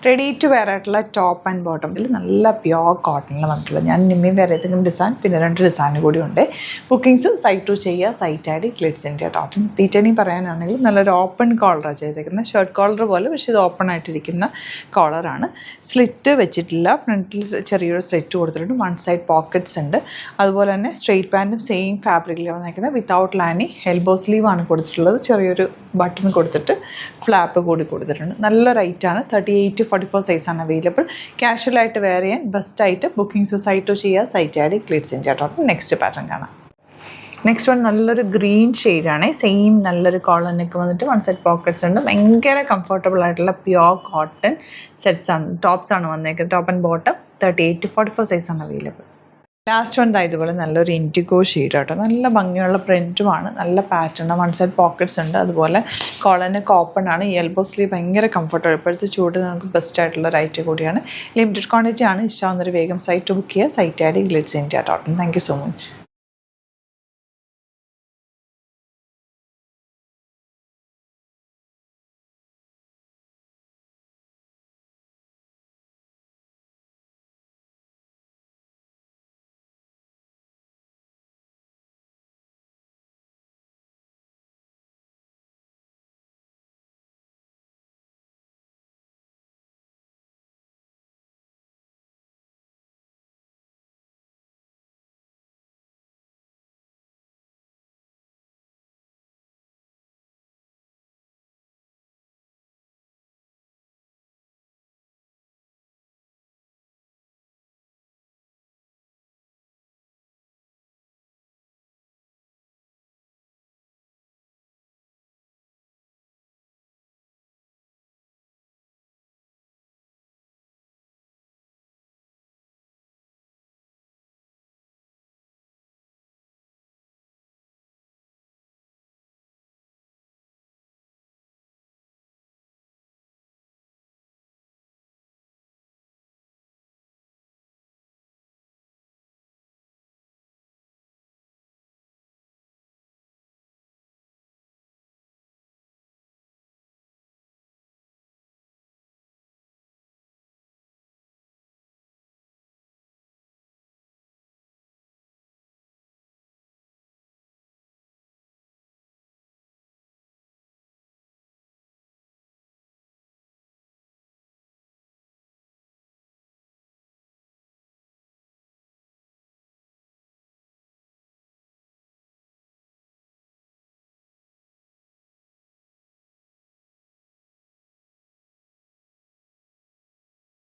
Ready to wear ആയിട്ടുള്ള top and ബോട്ടമിൽ നല്ല pure കോട്ടണിൽ വന്നിട്ടുള്ളത്. ഞാൻ നിമ്മയും വേറെ ഏതെങ്കിലും ഡിസൈൻ പിന്നെ 2 ഡിസൈൻ കൂടി ഉണ്ട്. ബുക്കിംഗ്സ് സൈറ്റ് ടു ചെയ്യുക, site I D Glitz India .in. Detailing പറയാനാണെങ്കിൽ നല്ലൊരു ഓപ്പൺ കോളറാണ് ചെയ്തേക്കുന്നത്. ഷർട്ട് കോളർ പോലെ, പക്ഷേ ഇത് ഓപ്പൺ ആയിട്ടിരിക്കുന്ന കോളറാണ്. സ്ലിറ്റ് വെച്ചിട്ടില്ല, ഫ്രണ്ടിൽ ചെറിയൊരു സ്ലിറ്റ് കൊടുത്തിട്ടുണ്ട്. 1 സൈഡ് പോക്കറ്റ്സ് ഉണ്ട്. അതുപോലെ തന്നെ സ്ട്രെയിറ്റ് പാൻറ്റും സെയിം ഫാബ്രിക്കിൽ വന്നേക്കുന്നത്. വിത്തൗട്ട് ലൈനിങ്, എൽബോ സ്ലീവ് ആണ് കൊടുത്തിട്ടുള്ളത്. ചെറിയൊരു ബട്ടൺ കൊടുത്തിട്ട് ഫ്ലാപ്പ് കൂടി കൊടുത്തിട്ടുണ്ട്. നല്ല റേറ്റാണ്. 38 to 44 സൈസാണ് അവൈലബിൾ. കാഷ്വലായിട്ട് വെയർ ചെയ്യാൻ ബെസ്റ്റായിട്ട് ബുക്കിംഗ്സ് സൈറ്റ് ടു ചെയ്യുക, site I D Glitz India .in. Next pattern കാണാം. നെക്സ്റ്റ് വൺ നല്ലൊരു ഗ്രീൻ ഷെയ്ഡാണ്. സെയിം നല്ലൊരു കോളർ നെക്ക് വന്നിട്ട് 1 സൈഡ് പോക്കറ്റ്സ് ഉണ്ട്. ഭയങ്കര കംഫർട്ടബിൾ ആയിട്ടുള്ള പ്യോർ കോട്ടൺ സെറ്റ്സാണ്, ടോപ്സാണ് വന്നേക്കുന്നത്. ടോപ്പ് ആൻഡ് ബോട്ടം 38 to 44 സൈസാണ് അവൈലബിൾ. ലാസ്റ്റ് വൺ ഇതുപോലെ നല്ലൊരു ഇൻഡിഗോ ഷെയ്ഡ് കേട്ടോ. നല്ല ഭംഗിയുള്ള പ്രിൻറ്റുമാണ്, നല്ല പാറ്റേൺ. 1 സൈഡ് പോക്കറ്റ്സ് ഉണ്ട്. അതുപോലെ കോളറിന് ഓപ്പൺ ആണ്. ഈ എൽബോ സ്ലീവ് ഭയങ്കര കംഫർട്ടബിൾ. ഇപ്പോഴത്തെ ചൂട് നമുക്ക് ബെസ്റ്റ് ആയിട്ടുള്ള റൈറ്റ് കൂടിയാണ്. ലിമിറ്റഡ് ക്വാണ്ടിറ്റി ആണ്. ഇഷ്ടമാവുന്നൊരു വേഗം സൈറ്റ് ബുക്ക് ചെയ്യുക, site I D Glitz India .in. Thank you so much.